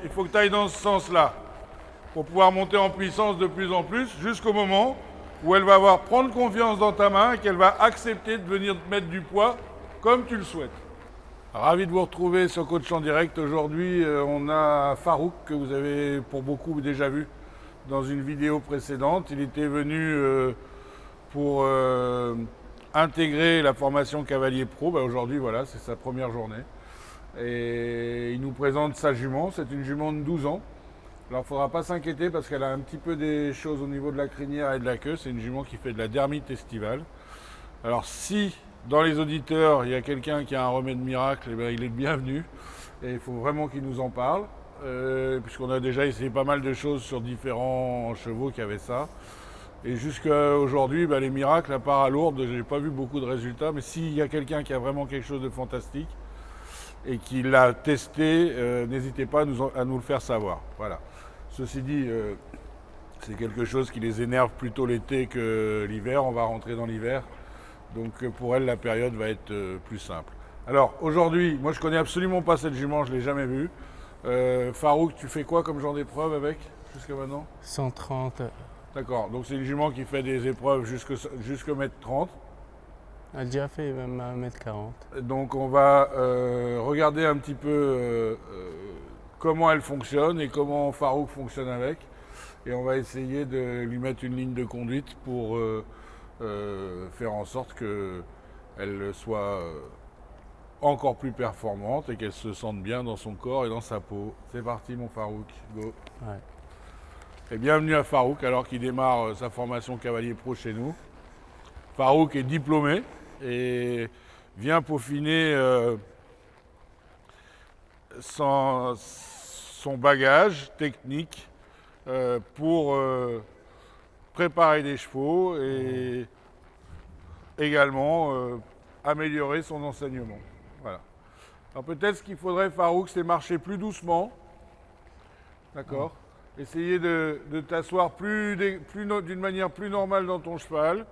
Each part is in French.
il faut que tu ailles dans ce sens-là pour pouvoir monter en puissance de plus en plus jusqu'au moment où elle va prendre confiance dans ta main et qu'elle va accepter de venir te mettre du poids comme tu le souhaites. Ravi de vous retrouver sur Coach en Direct. Aujourd'hui, on a Farouk, que vous avez pour beaucoup déjà vu dans une vidéo précédente. Il était venu pour intégrer la formation Cavalier Pro. Aujourd'hui, voilà, c'est sa première journée. Et il nous présente sa jument. C'est une jument de 12 ans. Alors, il ne faudra pas s'inquiéter parce qu'elle a un petit peu des choses au niveau de la crinière et de la queue. C'est une jument qui fait de la dermite estivale. Alors, si dans les auditeurs, il y a quelqu'un qui a un remède miracle, eh bien, il est le bienvenu. Et il faut vraiment qu'il nous en parle. Puisqu'on a déjà essayé pas mal de choses sur différents chevaux qui avaient ça. Et jusqu'à aujourd'hui, les miracles, à part à Lourdes, je n'ai pas vu beaucoup de résultats. Mais s'il y a quelqu'un qui a vraiment quelque chose de fantastique et qui l'a testé, n'hésitez pas à nous le faire savoir. Voilà. Ceci dit, c'est quelque chose qui les énerve plutôt l'été que l'hiver. On va rentrer dans l'hiver. Donc pour elle, la période va être plus simple. Alors aujourd'hui, moi je connais absolument pas cette jument, je ne l'ai jamais vue. Farouk, tu fais quoi comme genre d'épreuve avec jusqu'à maintenant? 130. D'accord, donc c'est une jument qui fait des épreuves jusqu'au mètre 30. Elle a déjà fait même 1m40. Donc on va regarder un petit peu comment elle fonctionne et comment Farouk fonctionne avec. Et on va essayer de lui mettre une ligne de conduite pour faire en sorte qu'elle soit encore plus performante et qu'elle se sente bien dans son corps et dans sa peau. C'est parti mon Farouk, go. Ouais. Et bienvenue à Farouk alors qu'il démarre sa formation Cavalier Pro chez nous. Farouk est diplômé et vient peaufiner son bagage technique pour préparer des chevaux et également améliorer son enseignement. Voilà. Alors peut-être ce qu'il faudrait, Farouk, c'est marcher plus doucement. D'accord. Essayer de t'asseoir d'une manière plus normale dans ton cheval.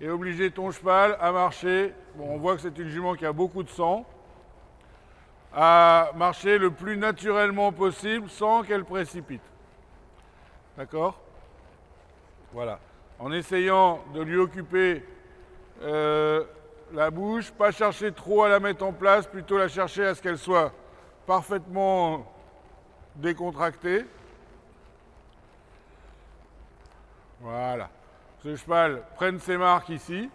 Et obliger ton cheval à marcher. Bon, on voit que c'est une jument qui a beaucoup de sang. À marcher le plus naturellement possible sans qu'elle précipite. D'accord? Voilà. En essayant de lui occuper la bouche, pas chercher trop à la mettre en place, plutôt la chercher à ce qu'elle soit parfaitement décontractée. Voilà. Ce cheval prenne ses marques ici.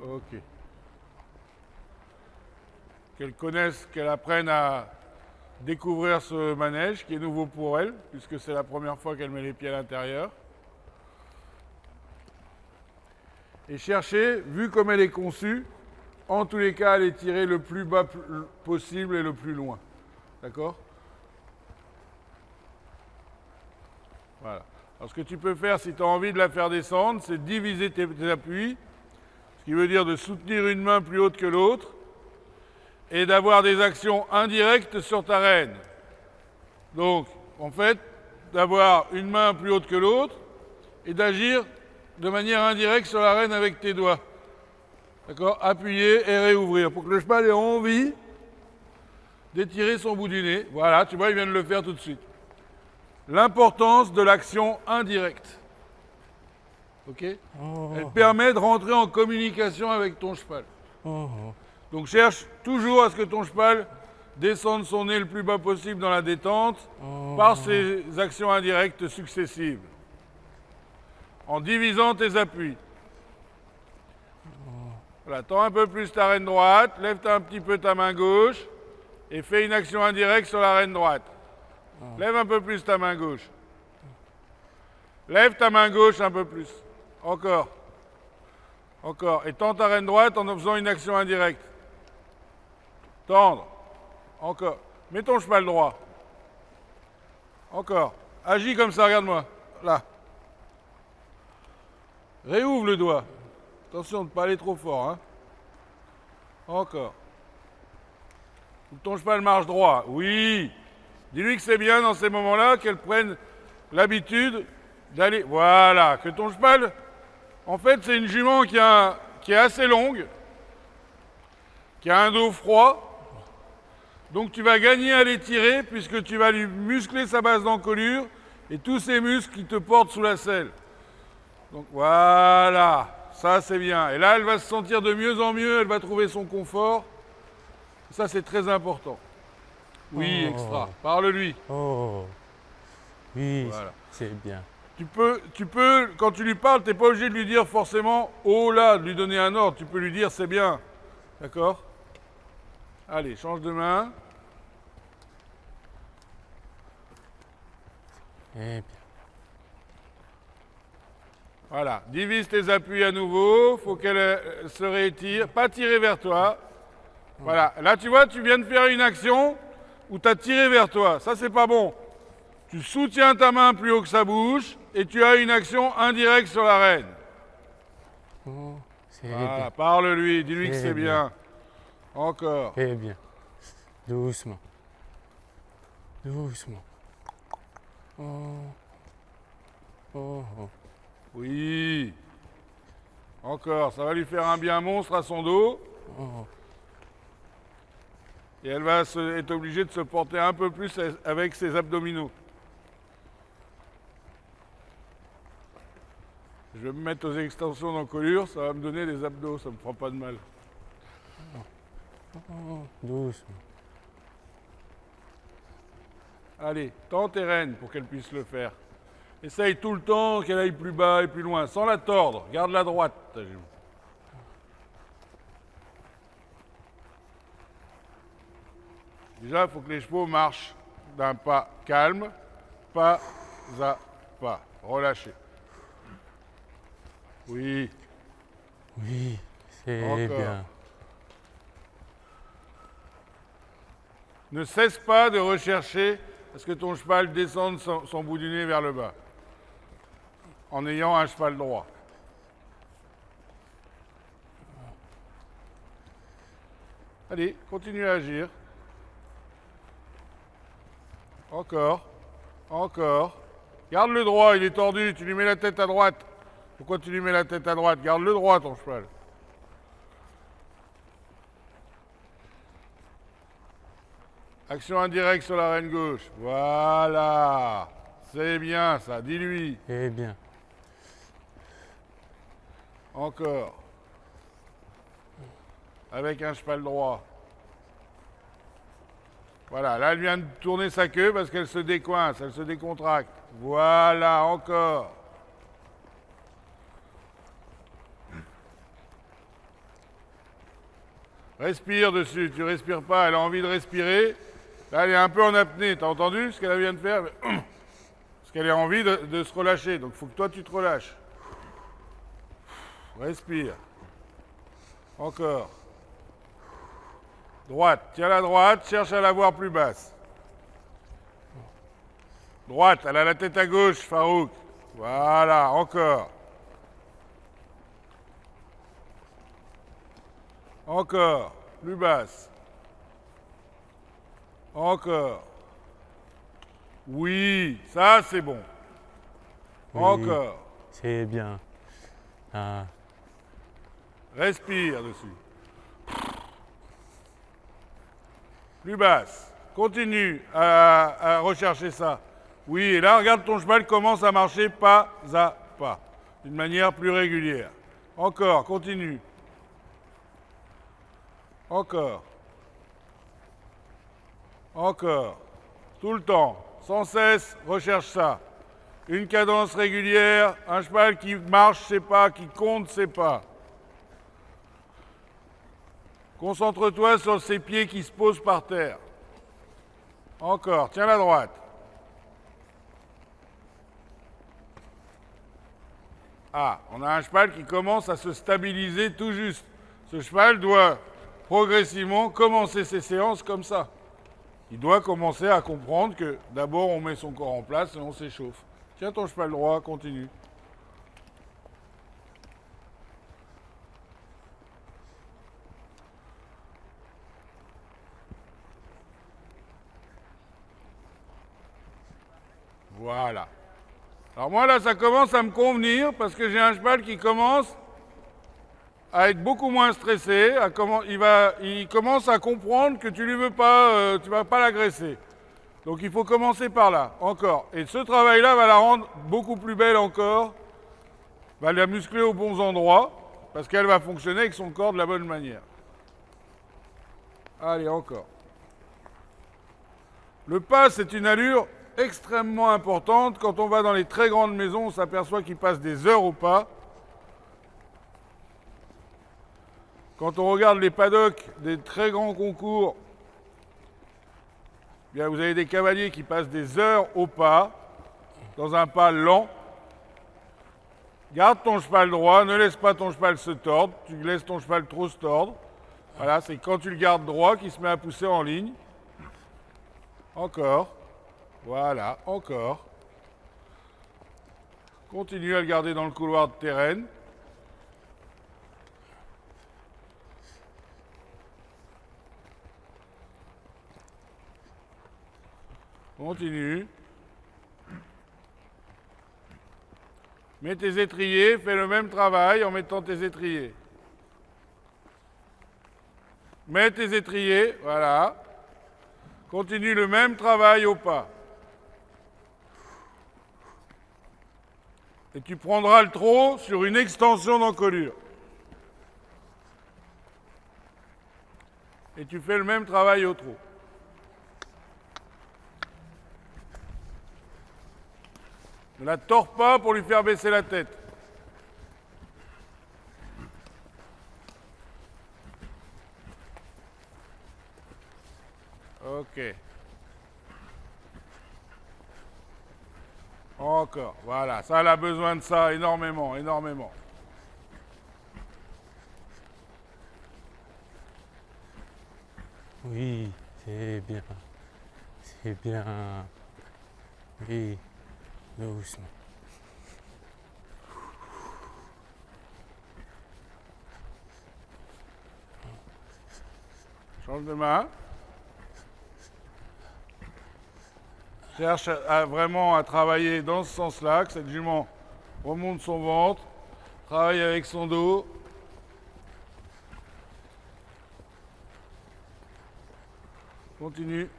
Ok. Qu'elle connaisse, qu'elle apprenne à découvrir ce manège qui est nouveau pour elle, puisque c'est la première fois qu'elle met les pieds à l'intérieur. Et chercher, vu comme elle est conçue, en tous les cas, à les tirer le plus bas possible et le plus loin. D'accord? Voilà. Alors ce que tu peux faire, si tu as envie de la faire descendre, c'est diviser tes appuis, ce qui veut dire de soutenir une main plus haute que l'autre, et d'avoir des actions indirectes sur ta reine. Donc, en fait, d'avoir une main plus haute que l'autre et d'agir de manière indirecte sur la reine avec tes doigts. D'accord? Appuyer et réouvrir pour que le cheval ait envie d'étirer son bout du nez. Voilà, tu vois, il vient de le faire tout de suite. L'importance de l'action indirecte. Ok? Elle permet de rentrer en communication avec ton cheval. Donc cherche toujours à ce que ton cheval descende son nez le plus bas possible dans la détente par ces actions indirectes successives. En divisant tes appuis. Voilà, tends un peu plus ta reine droite, lève un petit peu ta main gauche et fais une action indirecte sur la reine droite. Lève un peu plus ta main gauche. Lève ta main gauche un peu plus. Encore. Encore. Et tends ta reine droite en faisant une action indirecte. Tendre. Encore. Mets ton cheval droit. Encore. Agis comme ça, regarde-moi. Là. Réouvre le doigt. Attention de ne pas aller trop fort. Hein. Encore. Ton cheval marche droit. Oui. Dis-lui que c'est bien dans ces moments-là qu'elle prenne l'habitude d'aller... Voilà. Que ton cheval... En fait, c'est une jument qui est assez longue. qui a un dos froid. Donc tu vas gagner à l'étirer puisque tu vas lui muscler sa base d'encolure et tous ces muscles qui te portent sous la selle. Donc voilà, ça c'est bien. Et là, elle va se sentir de mieux en mieux, elle va trouver son confort. Ça, c'est très important. Oui, extra. Parle-lui. Oh. Oui, Voilà. c'est bien. Tu peux, quand tu lui parles, tu n'es pas obligé de lui dire forcément « oh là », de lui donner un ordre. Tu peux lui dire « c'est bien ». D'accord? Allez, change de main. Eh bien. Voilà, divise tes appuis à nouveau. Faut qu'elle se réétire. Pas tirer vers toi. Voilà, là tu vois, tu viens de faire une action où tu as tiré vers toi. Ça, c'est pas bon. Tu soutiens ta main plus haut que sa bouche et tu as une action indirecte sur la reine. Oh, c'est Voilà, bien. parle-lui, dis-lui que C'est c'est bien. Encore. Eh bien. Doucement. Doucement. Oh. Oh, oh. Oui. Encore, ça va lui faire un bien monstre à son dos. Oh. Et elle va être obligée de se porter un peu plus avec ses abdominaux. Je vais me mettre aux extensions d'encolure, ça va me donner des abdos, ça me fera pas de mal. Oh, doucement. Allez, tends tes rênes pour qu'elle puisse le faire. Essaye tout le temps qu'elle aille plus bas et plus loin, sans la tordre. Garde la droite, ta genou. Déjà, il faut que les chevaux marchent d'un pas calme, pas à pas. Relâchez. Oui, Oui, c'est Encore. bien. ne cesse pas de rechercher à ce que ton cheval descende son bout du nez vers le bas, en ayant un cheval droit. Allez, continue à agir. Encore, encore. Garde le droit, il est tordu, tu lui mets la tête à droite. Pourquoi tu lui mets la tête à droite? Garde le droit, ton cheval. Action indirecte sur la reine gauche. Voilà. C'est bien ça, dis-lui. Eh bien. Encore. Avec un cheval droit. Voilà, là elle vient de tourner sa queue parce qu'elle se décoince, elle se décontracte. Voilà, encore. Respire dessus, tu respires pas, elle a envie de respirer. Là elle est un peu en apnée, t'as entendu ce qu'elle vient de faire? Parce qu'elle a envie de se relâcher, donc il faut que toi tu te relâches. Respire. Encore. Droite, tiens la droite, cherche à la voir plus basse. Droite, elle a la tête à gauche, Farouk. Voilà, encore. Encore, plus basse. Encore. Oui, ça c'est bon. Oui, Encore. c'est bien. Ah, Respire dessus. Plus basse. Continue à rechercher ça. Oui, et là, regarde ton cheval commence à marcher pas à pas, d'une manière plus régulière. Encore, continue. Encore. Encore. Tout le temps. Sans cesse, recherche ça. Une cadence régulière, un cheval qui marche, c'est pas, qui compte, c'est pas. Concentre-toi sur ses pieds qui se posent par terre. Encore, tiens la droite. Ah, on a un cheval qui commence à se stabiliser tout juste. Ce cheval doit progressivement commencer ses séances comme ça. Il doit commencer à comprendre que d'abord on met son corps en place et on s'échauffe. Tiens ton cheval droit, continue. Voilà. Alors moi là ça commence à me convenir parce que j'ai un cheval qui commence à être beaucoup moins stressé, il commence à comprendre que tu lui veux pas, tu vas pas l'agresser. Donc il faut commencer par là, encore. Et ce travail-là va la rendre beaucoup plus belle encore, va la muscler aux bons endroits, parce qu'elle va fonctionner avec son corps de la bonne manière. Allez, encore. Le pas, c'est une allure extrêmement importante. Quand on va dans les très grandes maisons, on s'aperçoit qu'ils passent des heures au pas. Quand on regarde les paddocks des très grands concours, bien, vous avez des cavaliers qui passent des heures au pas, dans un pas lent. Garde ton cheval droit, ne laisse pas ton cheval se tordre. Tu laisses ton cheval trop se tordre. Voilà, c'est quand tu le gardes droit qu'il se met à pousser en ligne. Encore. Voilà, encore. Continue à le garder dans le couloir de terrain. Continue. Mets tes étriers, fais le même travail en mettant tes étriers. Mets tes étriers, voilà. Continue le même travail au pas. Et tu prendras le trot sur une extension d'encolure. Et tu fais le même travail au trot. Ne la tords pas pour lui faire baisser la tête. Ok. Encore. Voilà, ça, elle a besoin de ça énormément, énormément. Oui, c'est bien. C'est bien. Oui, doucement. Change de main. Cherche vraiment à travailler dans ce sens-là, que cette jument remonte son ventre, travaille avec son dos. Continue.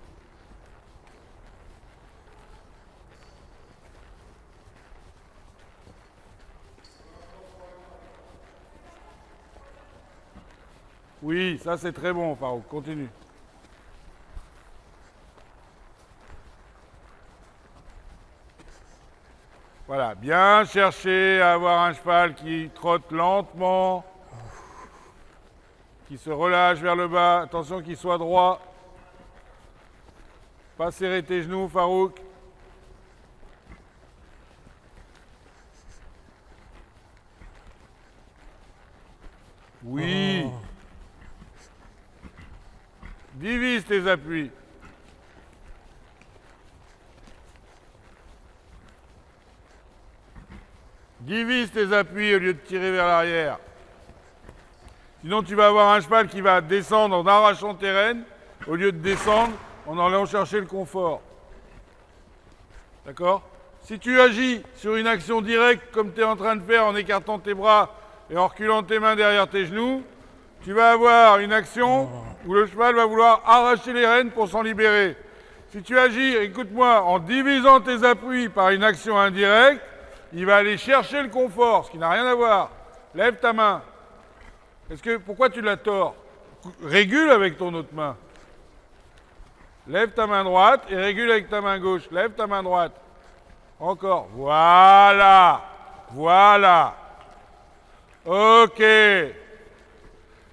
Oui, ça c'est très bon, Farouk. Continue. Voilà, bien chercher à avoir un cheval qui trotte lentement, qui se relâche vers le bas. Attention qu'il soit droit. Pas serrer tes genoux, Farouk. Oui. Oh. Divise tes appuis. Divise tes appuis au lieu de tirer vers l'arrière. Sinon, tu vas avoir un cheval qui va descendre en arrachant tes rênes, au lieu de descendre en allant chercher le confort. D'accord? Si tu agis sur une action directe, comme tu es en train de faire en écartant tes bras et en reculant tes mains derrière tes genoux, tu vas avoir une action où le cheval va vouloir arracher les rênes pour s'en libérer. Si tu agis, écoute-moi, en divisant tes appuis par une action indirecte, il va aller chercher le confort, ce qui n'a rien à voir. Lève ta main. Pourquoi tu la tords? Régule avec ton autre main. Lève ta main droite et régule avec ta main gauche. Lève ta main droite. Encore. Voilà. Voilà. Ok. Et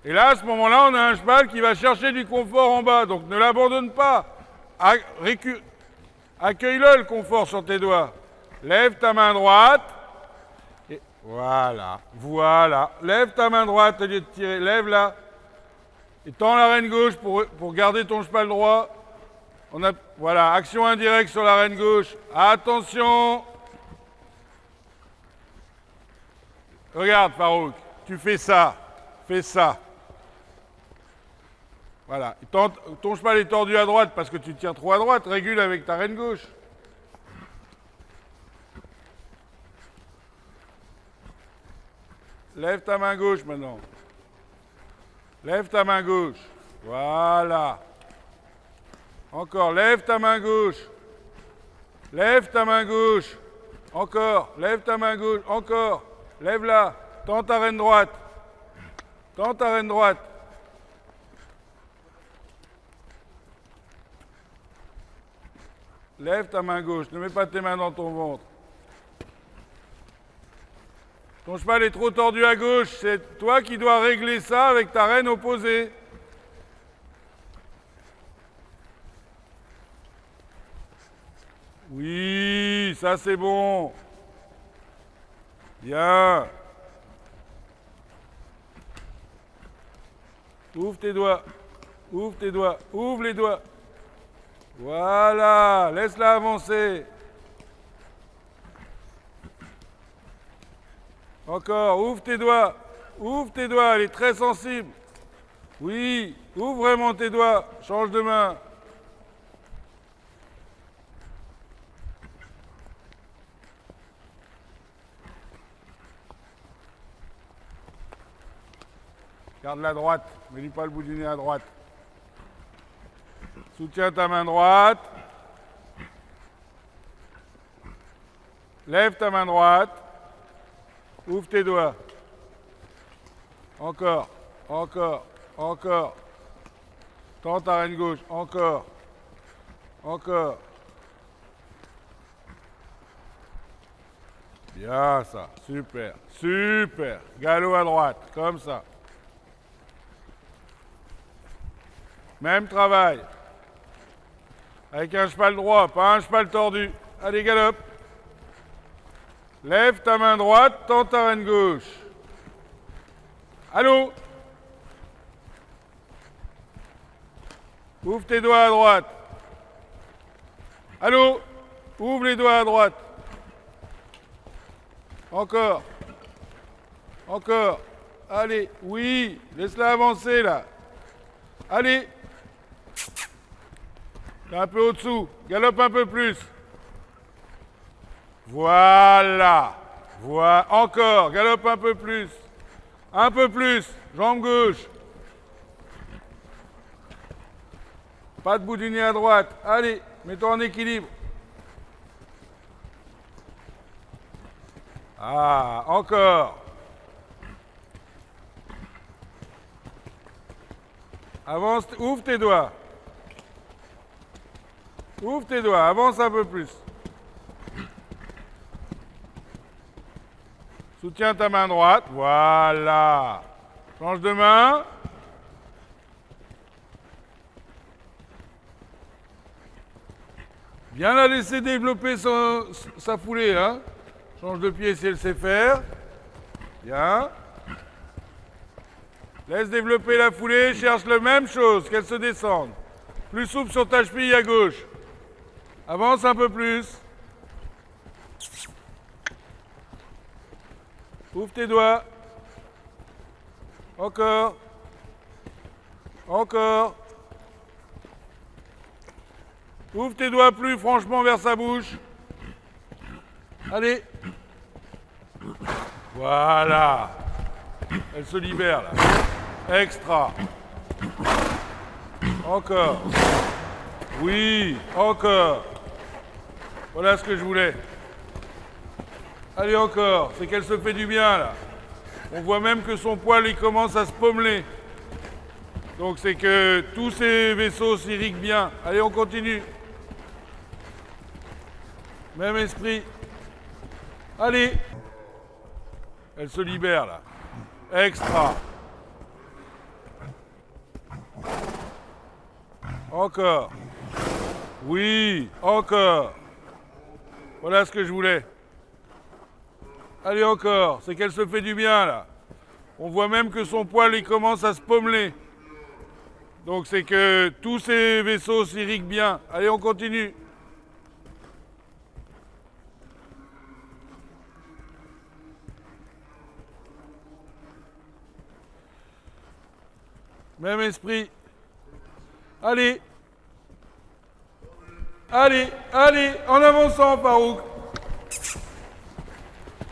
là, à ce moment-là, on a un cheval qui va chercher du confort en bas. Donc ne l'abandonne pas. Accueille-le, le confort sur tes doigts. Lève ta main droite. Et voilà. Voilà. Lève ta main droite au lieu de tirer. Lève-la. Et tends la rêne gauche pour garder ton cheval droit. Voilà, action indirecte sur la rêne gauche. Attention. Regarde, Farouk, tu fais ça. Fais ça. Voilà. Ton cheval est tordu à droite parce que tu tires trop à droite. Régule avec ta rêne gauche. Lève ta main gauche maintenant. Lève ta main gauche. Voilà. Encore, lève ta main gauche. Lève ta main gauche. Encore, lève ta main gauche. Encore, lève-la. Tends ta reine droite. Tends ta reine droite. Lève ta main gauche. Ne mets pas tes mains dans ton ventre. Ton cheval est trop tordu à gauche. C'est toi qui dois régler ça avec ta reine opposée. Oui, ça c'est bon. Bien. Ouvre tes doigts. Ouvre tes doigts. Ouvre les doigts. Voilà. Laisse-la avancer. Encore. Ouvre tes doigts. Ouvre tes doigts. Elle est très sensible. Oui. Ouvre vraiment tes doigts. Change de main. Garde la droite, mets-lui pas le bout du nez à droite. Soutiens ta main droite. Lève ta main droite. Ouvre tes doigts. Encore, encore, encore. Tends ta reine gauche, encore, encore. Bien ça, super, super. Galop à droite, comme ça. Même travail. Avec un cheval droit, pas un cheval tordu. Allez, galope. Lève ta main droite, tends ta reine gauche. Allô? Ouvre tes doigts à droite. Allô? Ouvre les doigts à droite. Encore. Encore. Allez, oui, laisse-la avancer là. Allez. Un peu au-dessous. Galope un peu plus. Voilà. Voilà. Encore. Galope un peu plus. Un peu plus. Jambe gauche. Pas de bout du nez à droite. Allez, mets-toi en équilibre. Ah, encore. Avance, ouvre tes doigts. Ouvre tes doigts, avance un peu plus. Soutiens ta main droite, voilà. Change de main. Bien la laisser développer sa foulée, hein. Change de pied si elle sait faire. Bien. Laisse développer la foulée, cherche la même chose, qu'elle se descende. Plus souple sur ta cheville à gauche. Avance un peu plus. Ouvre tes doigts. Encore. Encore. Ouvre tes doigts plus franchement vers sa bouche. Allez. Voilà. Elle se libère là. Extra. Encore. Oui, encore. Voilà ce que je voulais. Allez encore, c'est qu'elle se fait du bien là. On voit même que son poil il commence à se pommeler. Donc c'est que tous ces vaisseaux s'irriguent bien. Allez, on continue. Même esprit. Allez. Elle se libère là. Extra. Encore. Oui, encore. Voilà ce que je voulais. Allez encore, c'est qu'elle se fait du bien là. On voit même que son poil il commence à se pommeler. Donc c'est que tous ces vaisseaux s'irriguent bien. Allez, on continue. Même esprit. Allez. Allez, allez, en avançant, Farouk.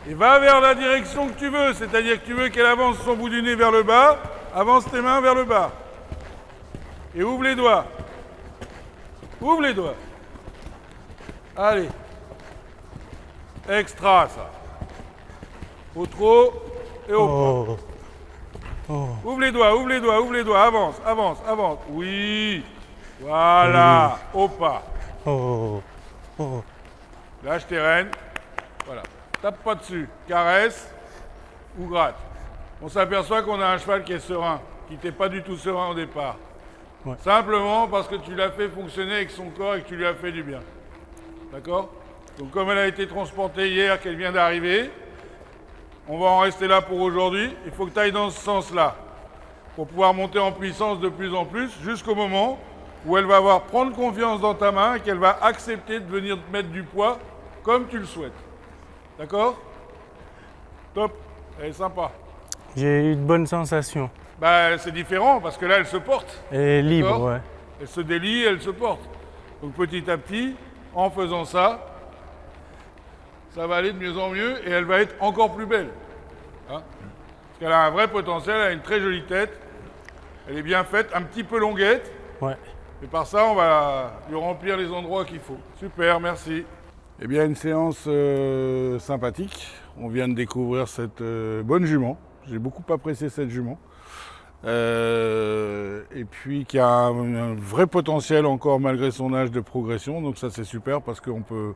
Et va vers la direction que tu veux, c'est-à-dire que tu veux qu'elle avance son bout du nez vers le bas. Avance tes mains vers le bas. Et ouvre les doigts. Ouvre les doigts. Allez. Extra, ça. Au trot et au pas. Ouvre les doigts, ouvre les doigts, ouvre les doigts. Avance, avance, avance. Oui. Voilà. Au pas. Lâche tes rênes. Voilà. Tape pas dessus. Caresse ou gratte. On s'aperçoit qu'on a un cheval qui est serein, qui n'était pas du tout serein au départ. Ouais. Simplement parce que tu l'as fait fonctionner avec son corps et que tu lui as fait du bien. D'accord? Donc comme elle a été transportée hier, qu'elle vient d'arriver, on va en rester là pour aujourd'hui. Il faut que tu ailles dans ce sens-là pour pouvoir monter en puissance de plus en plus jusqu'au moment où elle va prendre confiance dans ta main et qu'elle va accepter de venir te mettre du poids comme tu le souhaites. D'accord? Top. Elle est sympa. J'ai eu de bonnes sensations. Bah, c'est différent parce que là, elle se porte. Elle est libre, D'accord? ouais. Elle se délie, elle se porte. Donc petit à petit, en faisant ça, ça va aller de mieux en mieux et elle va être encore plus belle. Hein? Parce qu'elle a un vrai potentiel, elle a une très jolie tête. Elle est bien faite, un petit peu longuette. Ouais. Et par ça, on va lui remplir les endroits qu'il faut. Super, merci. Eh bien, une séance sympathique. On vient de découvrir cette bonne jument. J'ai beaucoup apprécié cette jument. Et puis qui a un vrai potentiel encore malgré son âge de progression. Donc ça, c'est super parce qu'on peut,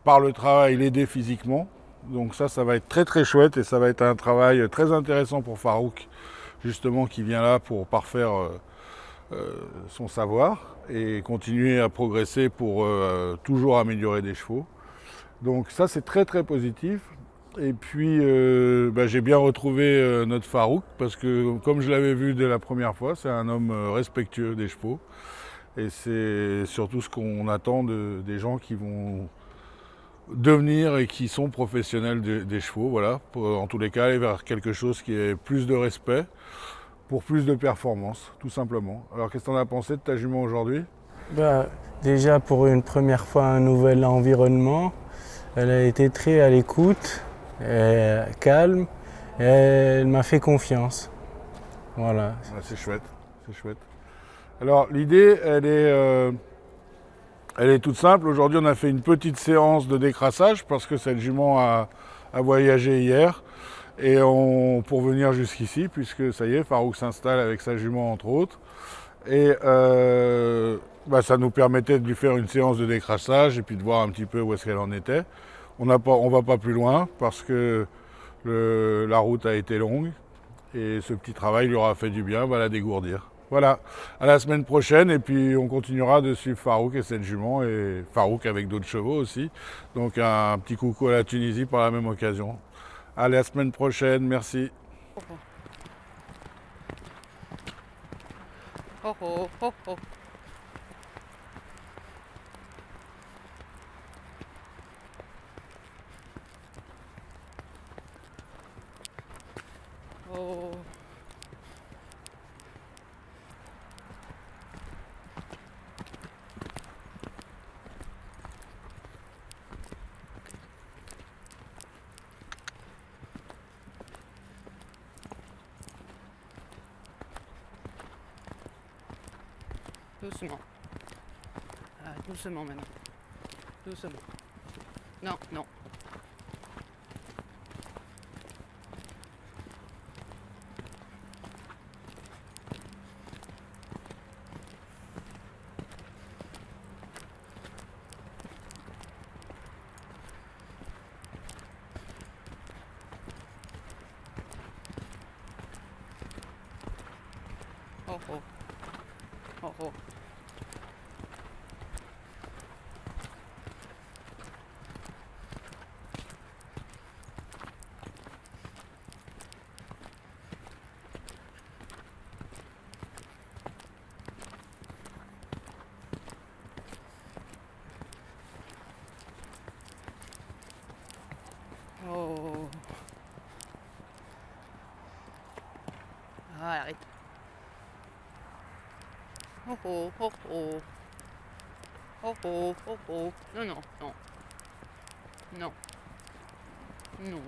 par le travail, l'aider physiquement. Donc ça va être très très chouette et ça va être un travail très intéressant pour Farouk, justement, qui vient là pour parfaire son savoir et continuer à progresser pour toujours améliorer des chevaux. Donc ça, c'est très très positif. Et puis j'ai bien retrouvé notre Farouk parce que comme je l'avais vu dès la première fois, c'est un homme respectueux des chevaux. Et c'est surtout ce qu'on attend des gens qui vont devenir et qui sont professionnels des chevaux. Voilà, pour, en tous les cas, aller vers quelque chose qui ait plus de respect pour plus de performance, tout simplement. Alors qu'est-ce que tu en as pensé de ta jument aujourd'hui? Bah, déjà pour une première fois un nouvel environnement, elle a été très à l'écoute, calme, et elle m'a fait confiance. Voilà. Ouais, c'est chouette, c'est chouette. Alors l'idée, elle est toute simple. Aujourd'hui, on a fait une petite séance de décrassage parce que cette jument a voyagé hier. Et pour venir jusqu'ici, puisque ça y est, Farouk s'installe avec sa jument entre autres. Et ça nous permettait de lui faire une séance de décrassage et puis de voir un petit peu où est-ce qu'elle en était. On ne va pas plus loin parce que la route a été longue et ce petit travail lui aura fait du bien, va la dégourdir. Voilà, à la semaine prochaine et puis on continuera de suivre Farouk et cette jument et Farouk avec d'autres chevaux aussi. Donc un petit coucou à la Tunisie par la même occasion. Allez, à la semaine prochaine, merci. Oh oh oh oh. Oh. Doucement. Doucement maintenant. Doucement. Non, non. Oh oh. Oh oh. Oh. Ah, arrête. Oh oh, oh oh. Oh oh, oh oh. Non, non, non. Non. Non.